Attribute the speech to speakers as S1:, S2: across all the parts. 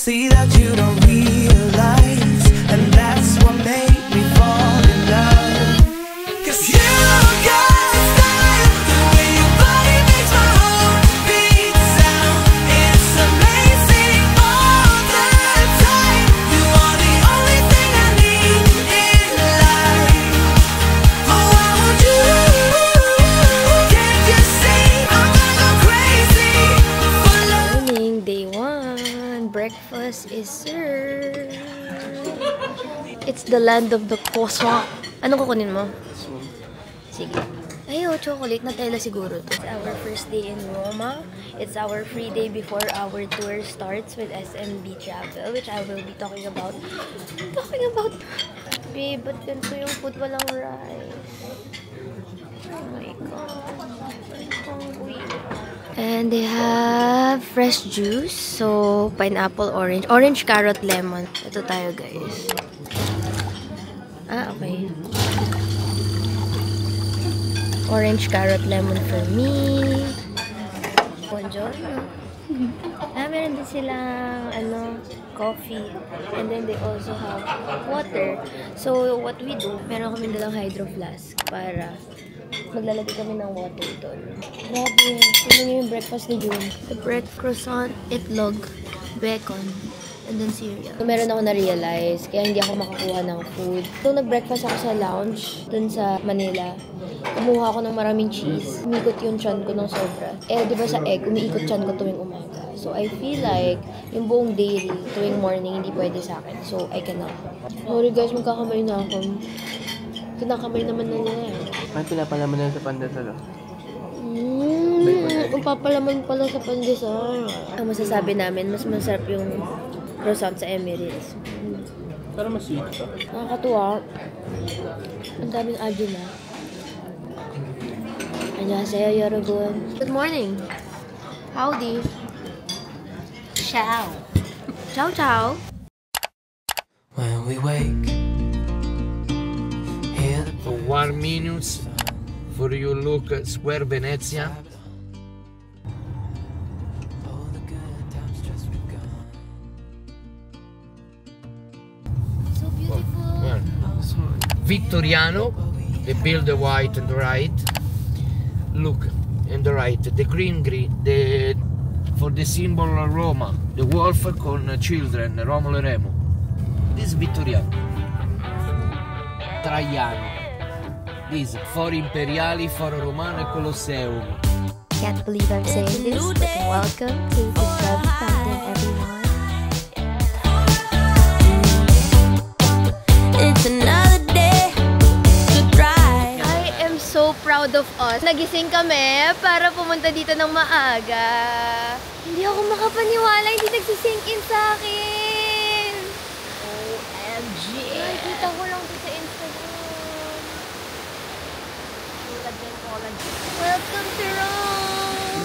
S1: See that you don't realize, and that's what made me fall in love. 'Cause you got style, the way your body makes my heart beat sound. It's amazing all the time. You are the only thing I need in life. Oh, I want you. Can't you see I'm gonna go crazy for love?
S2: Morning, day 1. Breakfast is served. It's the land of the croissant. Anong kukunin mo? Sige. Ayo, chocolate. Nutella siguro to. It's our first day in Roma. It's our free day before our tour starts with SMB Travel, which I will be talking about. Babe, ba't ganito yung food walang rice? Oh my God. Hungry. And they have fresh juice. So, pineapple, orange. Orange, carrot, lemon. Ito tayo, guys. Ah, okay. Orange, carrot, lemon for me. Buongiorno. Meron din silang, coffee. And then they also have water. So, what we do, meron kami dalang hydro flask para maglalagay kami ng water doon. Grabe. Tignan niyo yung breakfast ni June. The bread croissant, itlog, bacon, and then cereal. So, meron ako na-realize, kaya hindi ako makakuha ng food. So, nag-breakfast ako sa lounge, dun sa Manila. Kumuha ako ng maraming cheese. Umikot yung tiyan ko ng sobra. Eh, di ba sa egg, umiikot tiyan ko tuwing umaga. So, I feel like, yung buong dairy, tuwing morning, hindi pwede sa akin. So, I cannot. Sorry guys, magkakamay na ako. Kinakamay naman na nila eh.
S3: Ay, pinapalaman na sa pandesal, oh.
S2: Ang papalaman pala sa pandesal. Ang masasabi namin, mas masarap yung croissant sa Emirates.
S3: Pero mas sweet ito.
S2: Nakakatuwa. Ang daming adyo na. Annyeonghaseyo, 여러분. Good morning. Howdy. Ciao. Ciao, ciao.
S1: When we wake, hear the
S4: For 1 minute for you look at Square Venezia.
S1: all the good times just begun.
S2: So beautiful.
S4: Well, Victoriano, the build the white and the right. Look in the right, the green, the for the symbol of Roma, the wolf con children, Romolo e Remo. This is Vittoriano. Traiano. This for Imperiali, for Romano e Colosseum.
S2: Can't believe I'm saying this, but welcome to the Trevi Fountain, everyone.
S5: It's another day to try.
S2: I am so proud of us. Nagising kami para pumunta dito ng maaga. Hindi ako makapaniwala, hindi nagsisink in sa akin. OMG. Nakikita ko lang ito sa Instagram. Welcome to Rome!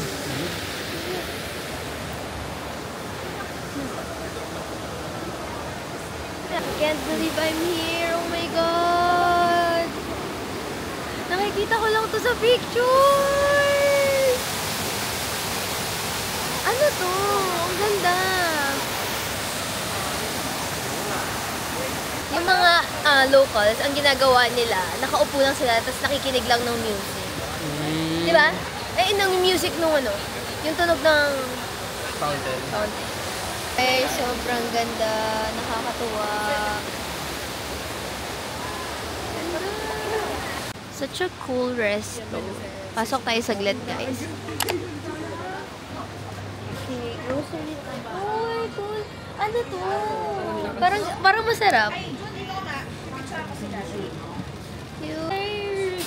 S2: I can't believe I'm here. Oh my God! Nakikita ko lang to sa pictures! Ano to? Ang ganda! Yung mga locals, ang ginagawa nila, nakaupo lang sila, tapos nakikinig lang ng music. Diba? Eh, ng music nung yung tunog ng
S3: Fountain.
S2: fountain. Eh, sobrang ganda, nakakatuwa. Such a cool resto. Pasok tayo saglit, guys. Okay, grocery time. Oh, cool. Ano to? Parang masarap. Cute.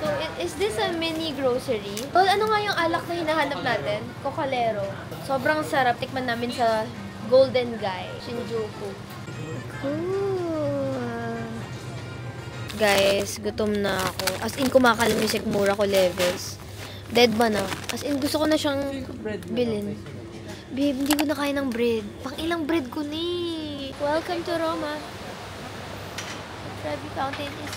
S2: So, is this a mini grocery? Well, ano nga yung alak na hinahanap natin? Cocalero. Sobrang sarap. Tikman namin sa Golden Guy, Shinjuku. Cool. Guys, gutom na ako. As in, kumakalimisik mura ko levels. Dead ba na? As in, gusto ko na siyang bilhin. Babe, hindi ko na kaya ng bread. Pang ilang bread ko ni. Welcome to Roma. Trevi Fountain is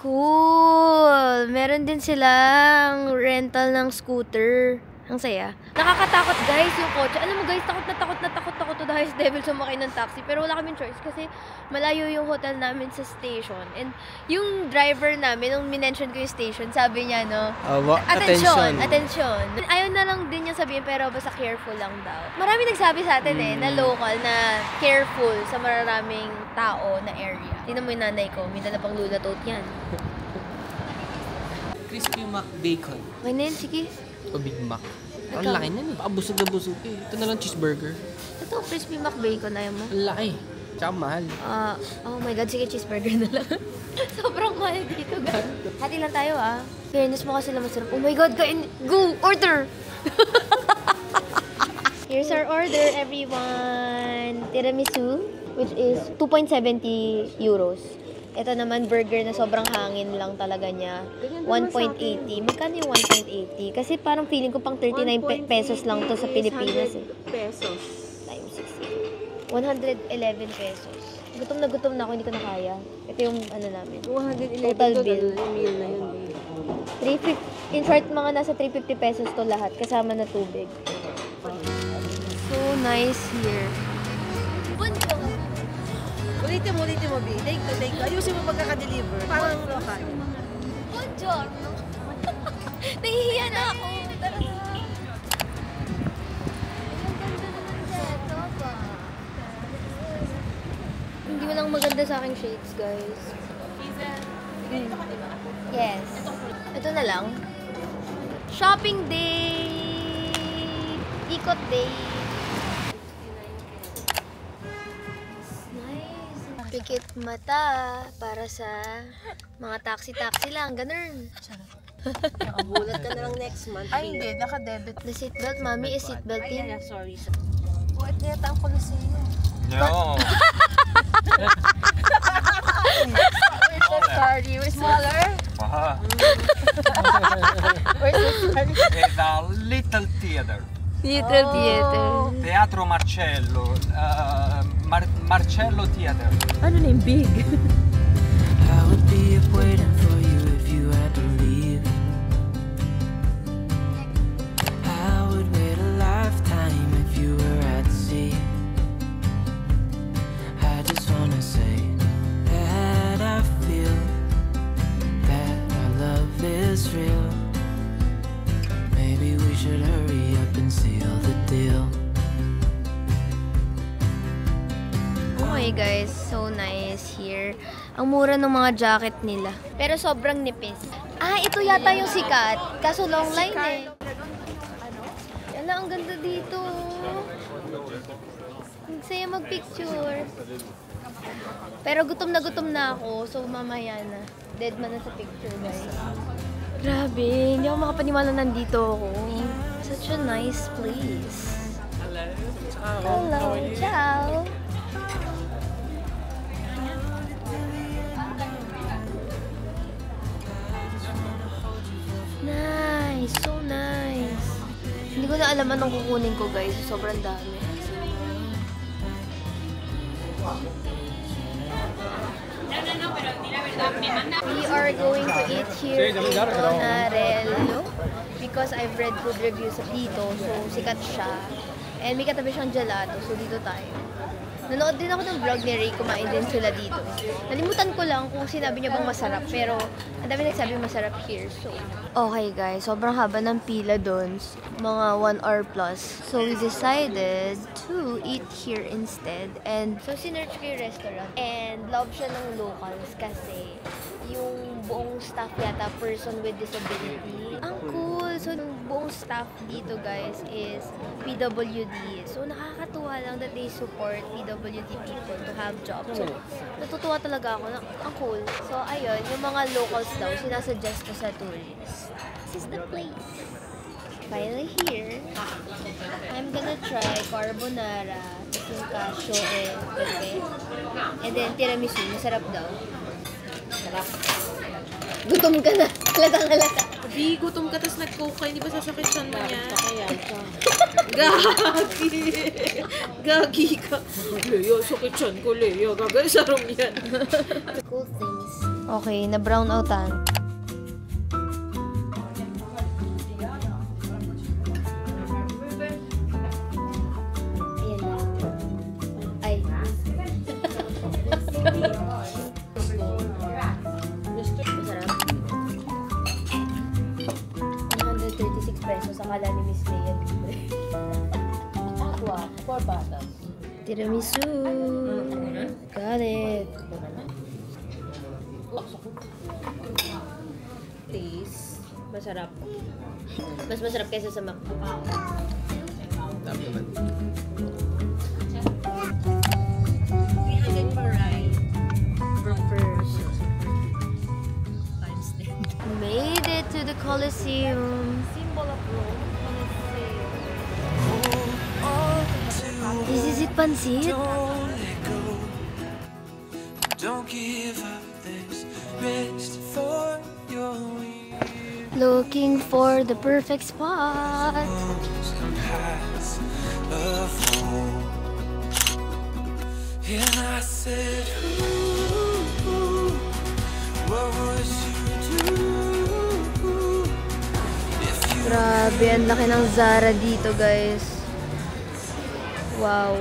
S2: cool. Meron din silang rental ng scooter. Ang saya. Nakakatakot guys yung kotse. Alam mo guys, takot ako to the highest level sumakay ng taxi. Pero wala kaming choice kasi malayo yung hotel namin sa station. And yung driver namin, nung minention ko yung station, sabi niya, no? Attention. Ayaw na lang din niya sabihin, pero basta careful lang daw. Marami nagsabi sa atin na local, na careful sa maraming tao na area. Tingnan mo yung nanay ko, may dala pang lulatot yan.
S3: Crispy Mac Bacon.
S2: Okay na yun, sige.
S3: O Big Mac. Ang
S2: Ito.
S3: laki na eh. Abusog na busog eh. Ito na lang cheeseburger.
S2: Ito, crispy mac bacon, ayaw mo?
S3: Ang laki. Tsaka mahal.
S2: Oh my God, sige, cheeseburger na lang. Sobrang mahal dito, guys. Hati lang tayo, Fairness mo kasi lang masarap. Oh my God, kain. Go! Order! Here's our order, everyone. Tiramisu, which is 2.70 euros. Ito naman, burger na sobrang hangin lang talaga niya. 1.80. Magkano yung 1.80? Kasi parang feeling ko pang 39 pesos lang to sa Pilipinas.
S6: Pesos.
S2: Times 60. 111 pesos. Gutom na ako, hindi ko na kaya. Ito yung ano namin.
S6: 211
S2: Total bill.
S6: Meal na yun.
S2: 350. In short, mga nasa 350 pesos to lahat. Kasama na tubig. So nice here.
S6: Ulitin mo, B. Take to. Ayusin mo pagkaka-deliver. Parang local.
S2: Buongiorno. Nahihiya na ako. Tara na. Hindi mo lang maganda sa aking shades, guys. Yes. Ito na lang. Shopping day! Ikot day! Pikit mata para sa mga taxi-taxi lang, ganun.
S6: Nakabulat ka na lang next month.
S7: Ay, hindi. Naka-debit.
S2: The seatbelt, mommy is seatbelting.
S6: Sorry.
S7: Oh, ito yata ang Colosseum.
S8: No.
S7: Where's the Starry? Smaller?
S8: It's a little theater.
S2: Little theater.
S8: Teatro Marcello. Marcello Theater.
S6: Ano na yung big?
S1: I would be up waiting for you if you had to leave. I would wait a lifetime if you were at sea. I just wanna say that I feel that our love is real. Maybe we should hurry up and seal the deal.
S2: Okay guys, so nice here. Ang mura ng mga jacket nila. Pero sobrang nipis. Ito yata yung sikat. Kaso long line eh. Ala, ang ganda dito. Ang saya mag-picture. Pero gutom na ako, so mamaya na. Dead man na sa picture, guys. Grabe, hindi ako makapaniwala nandito ako. Such a nice place. Hello, ciao. Nice, so nice. Hindi ko na alam anong kukunin ko, guys. Sobrang dami. We are going to eat here in Bonarello because I've read food reviews dito, so sikat siya. And may katabi siyang gelato, so dito tayo. Nanood din ako ng vlog ni Ray, kumain din sila dito. Nalimutan ko lang kung sinabi niya bang masarap, pero ang dami nagsabi masarap here, so. Okay guys, sobrang haba ng pila doon, mga 1 hour plus. So we decided to eat here instead. And so sinearch ko yung restaurant, and love siya ng locals kasi yung buong staff yata person with disability. Ang cool! So yung buong staff dito guys is PWD. So nakakatuwa lang that they support PWD people to have jobs. So natutuwa talaga ako na ang cool. So ayun, yung mga locals daw sinasuggest ko sa tourists. This is the place. Finally here, I'm gonna try carbonara, tapos yung cashew and pepe. And then tiramisu, masarap daw. Sarap. Gutom ka na. Halatang-halata.
S6: Di, gutom ka, tapos nag-coke ka, hindi ba sasakit siya mo niya? Gagi! Gagi ka. Lea, sakit siyan ko, Lea. Gagay sa room yan.
S2: Cool things. Okay, na brown outan. So, sakala ni Miss Leia libre.
S6: Aqua, 4 bottles.
S2: Tiramisu! Got it!
S6: Please. Masarap.
S2: Mas masarap kaysa sa Mac.
S3: Tap naman.
S2: Made it to the Colosseum.
S6: Symbol of Rome.
S2: This is it, Pansit?
S1: Don't let go. Don't give up. There's rest for your ears.
S2: Looking for the perfect spot.
S1: Some heights of home. And I said, ooh, what would you do if you
S2: Grabe, ang laki ng Zara dito, guys. Wow.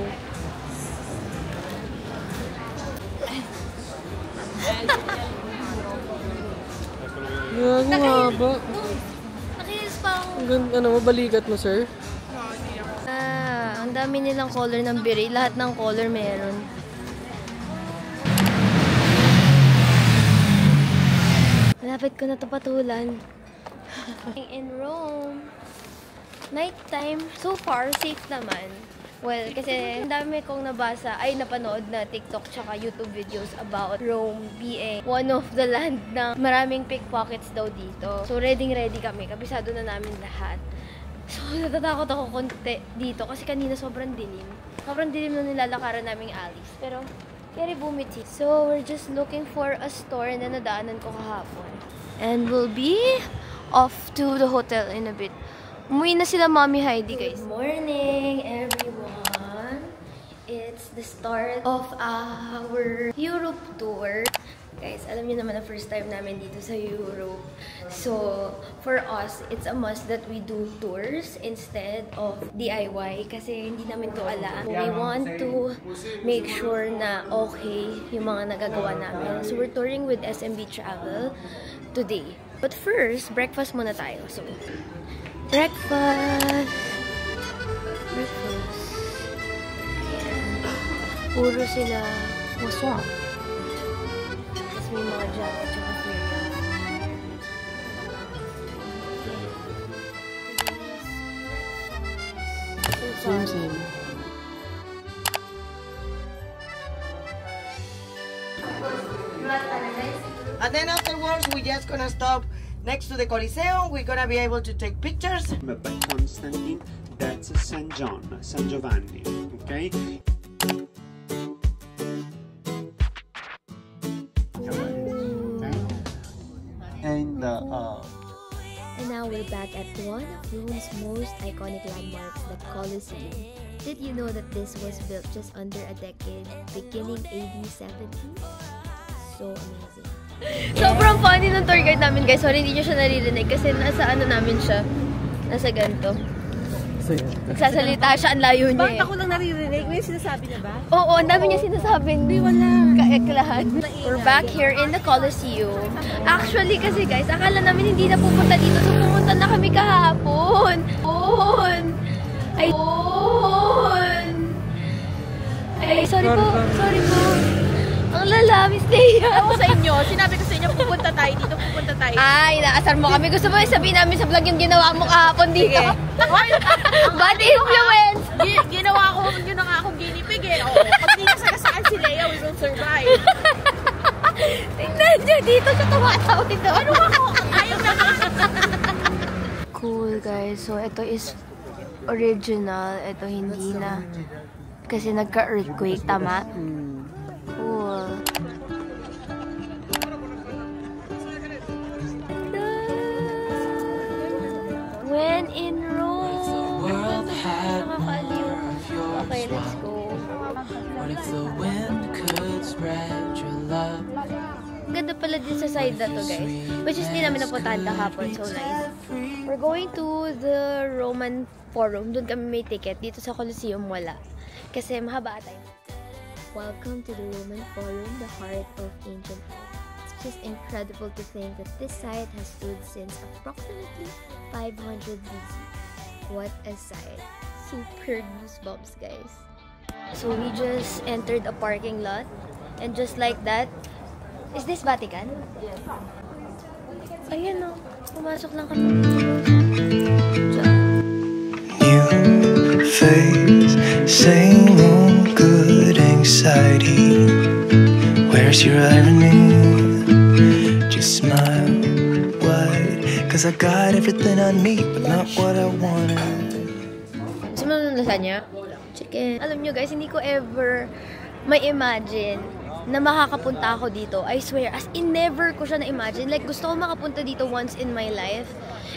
S3: Gago nga ba?
S2: Nakinis pa ako.
S3: Ano mo, balikat mo, sir?
S2: Ang dami nilang color ng beret. Lahat ng color meron. Malapit ko na ito patulan. In Rome. Nighttime. So far, safe naman. Well, kasi ang dami kong nabasa, ay napanood na TikTok tsaka YouTube videos about Rome being one of the land na maraming pickpockets daw dito. So, ready kami. Kabisado na namin lahat. So, natatakot ako konti dito kasi kanina sobrang dilim. Sobrang dilim na nilalakaran naming alleys. Pero, very bumiti. So, we're just looking for a store na nadaanan ko kahapon. And we'll be off to the hotel in a bit. Umuwi na sila Mommy Heidi, guys. Good morning, everyone. It's the start of our Europe tour. Guys, alam niyo naman na first time namin dito sa Europe. So, for us, it's a must that we do tours instead of DIY kasi hindi namin to alam. We want to make sure na okay yung mga nagagawa namin. So, we're touring with SMB Travel today. But first, breakfast muna tayo. So, breakfast! Ayan. Puro sila waswang. Tapos may mga jam at saka cereal.
S3: Same.
S9: And then afterwards, we're just gonna stop next to the Coliseum. We're gonna be able to take pictures.
S10: By Constantine, that's San Giovanni, okay? And
S2: now we're back at one of Rome's most iconic landmarks, the Colosseum. Did you know that this was built just under a decade, beginning AD 70? So amazing. Sobrang funny ng tour guide namin, guys. Sorry, hindi nyo siya naririnig kasi nasa ano namin siya. Nasa ganito. Nagsasalita siya, ang layo niya.
S6: Bakit ako lang naririnig? May sinasabi niya ba?
S2: Oo, ang dami niya sinasabi. Hindi, wala. Kaeklahan. We're back here in the Colosseum. Actually, kasi guys, akala namin hindi na pupunta dito. So, pumunta na kami kahapon. Ay, sorry po. Ang lala, Miss Leia.
S6: Ako sa inyo, sinabi ko sa inyo, pupunta tayo dito.
S2: Ay, inaasar mo kami. Gusto mo sabihin namin sa vlog yung ginawa mo kahapon dito? Bad influence!
S6: Ginawa ko, yun na nga akong ginipig eh. Oo, pag di nasagasaan si Leia, we will survive.
S2: Tingnan nyo, dito siya tumatawid doon.
S6: Ano ako? Ayaw na nga.
S2: Cool, guys. So, ito is original. Ito hindi na. Kasi nagka-earthquake, tama? Cool. When in Rome. Nakakaliw. Okay, let's go.
S1: What if the wind could spread your love?
S2: Ganda pala din sa side na to, guys. Which is hindi namin napuntahan kahapon. So nice. We're going to the Roman Forum. Doon kami may ticket. Dito sa Colosseum wala. Kasi mahaba tayo. Welcome to the Roman Forum, the heart of ancient Rome. just incredible to think that this site has stood since approximately 500 BC. What a sight. Super goosebumps, guys. So we just entered a parking lot, and just like that, is this Vatican? Yes. Ayan o, pumasok lang kami.
S1: New face, same old good anxiety. Where's your irony? Just smile wide, 'cause I got everything I need, but not what I wanted.
S2: Sumunod na lasagna? Chicken. Alam nyo guys, hindi ko ever may imagine na makakapunta ako dito. I swear, as in never ko siya na-imagine. Like, gusto ko makapunta dito once in my life.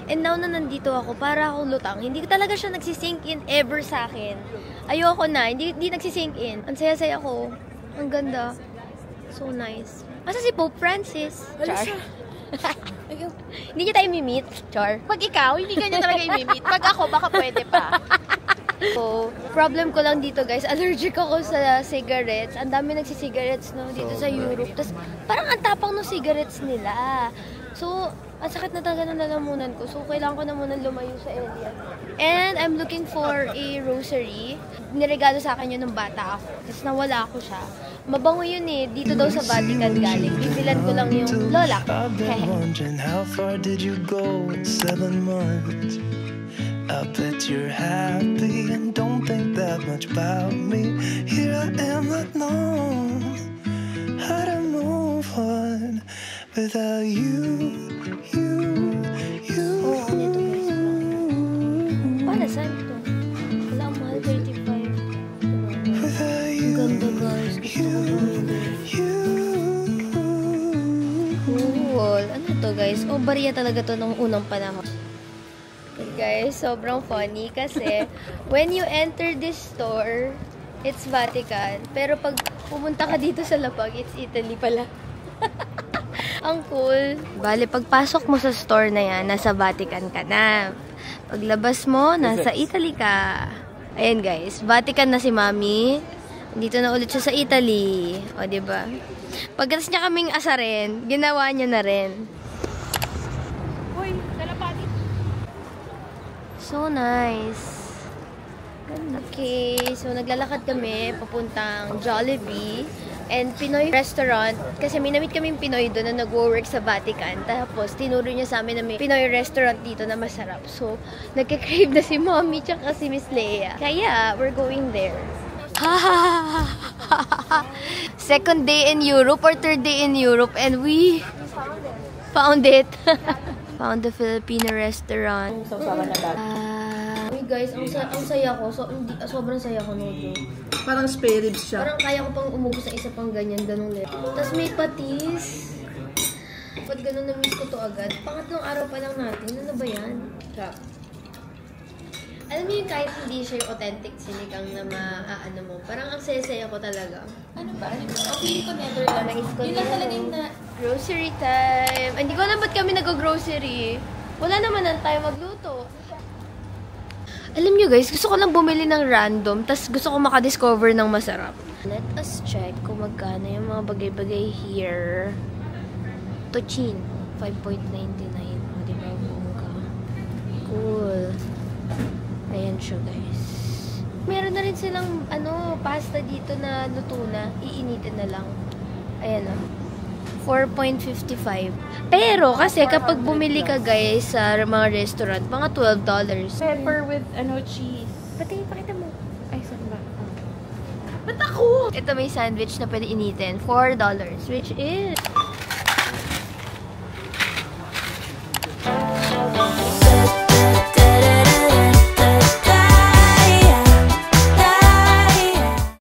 S2: And now na nandito ako, para akong lutang. Hindi talaga siya nagsisink in ever sa akin. Ayoko na, hindi nagsisink in. Ang saya-saya ko. Ang ganda. So nice. Asa si Pope Francis? Char. Hindi niya tayo mimit. Char.
S7: Pag ikaw, hindi ka niya talaga imimit. Pag ako, baka pwede pa.
S2: So, problem ko lang dito guys, allergic ako sa cigarettes. Ang dami nagsisigarettes no, dito sa Europe. Tapos parang ang tapang ng cigarettes nila. So, ang sakit na talaga ng lalamunan ko. So, kailangan ko na muna lumayo sa area. And I'm looking for a rosary. Niregalo sa akin yun ng bata ako. Tapos nawala ko siya. Mabango yun eh. Dito daw sa Vatican galing. Bibilan ko lang yung lola.
S1: I've been wondering how far did you go in 7 months? I bet you're happy and don't think that much about me. Here I am, not knowing how to move on without you.
S2: Oh, ano ito guys? Para saan ito? Wala, ang mahal, 35. Ang ganda guys. Gusto ko cool. Ano to guys? Oh, bariya talaga to nung unang panahon. Guys, sobrang funny kasi when you enter this store, it's Vatican. Pero pag pumunta ka dito sa lapag, it's Italy pala. Ang cool. Bale, pagpasok mo sa store na yan, nasa Vatican ka na. Paglabas mo, nasa Italy ka. Ayan guys, Vatican na si Mami. Dito na ulit siya sa Italy. O, diba? Pagkatapos niya kaming asarin, ginawa niya na rin.
S7: Uy, talapati.
S2: So nice. Okay, so naglalakad kami papuntang Jollibee and Pinoy restaurant. Kasi may namit kaming Pinoy doon na nag-work sa Vatican. Tapos tinuro niya sa amin na may Pinoy restaurant dito na masarap. So nagka-crave na si Mommy tsaka si Miss Leia. Kaya we're going there. Second day in Europe or third day in Europe and we found it. Found the Filipino restaurant. Uy guys, ang saya ko. Sobrang saya ko no.
S6: Parang spare ribs siya.
S2: Parang kaya ko pang umubos sa isa pang ganyan, ganong level. Tapos may patis. Ba't ganun na-miss ko to agad? Pangatlong araw pa lang natin. Ano ba yan? Alam niyo yung kahit hindi siya yung authentic sinikang na maaano mo. Parang ang saya-saya ko talaga.
S7: Ano ba? Okay, ko Netherlands. Yun lang talaga yung na...
S2: Grocery time. Hindi ko alam ba't kami nag-grocery. Wala naman na tayo magluto. Alam niyo guys, gusto ko lang bumili ng random, tas gusto ko makadiscover ng masarap. Let us check kung magkano yung mga bagay-bagay here. Tochin, 5.99. O, diba? Cool. Ayan siya guys. Meron na rin silang pasta dito na luto na. Iinitin na lang. Ayan o. 4.55. Pero kasi kapag bumili ka guys sa mga restaurant, mga $12.
S7: Pepper with cheese.
S2: Pati, pakita mo.
S7: Ay, saan ba?
S2: Ba't ako? Ito may sandwich na pwede initin. $4. Which is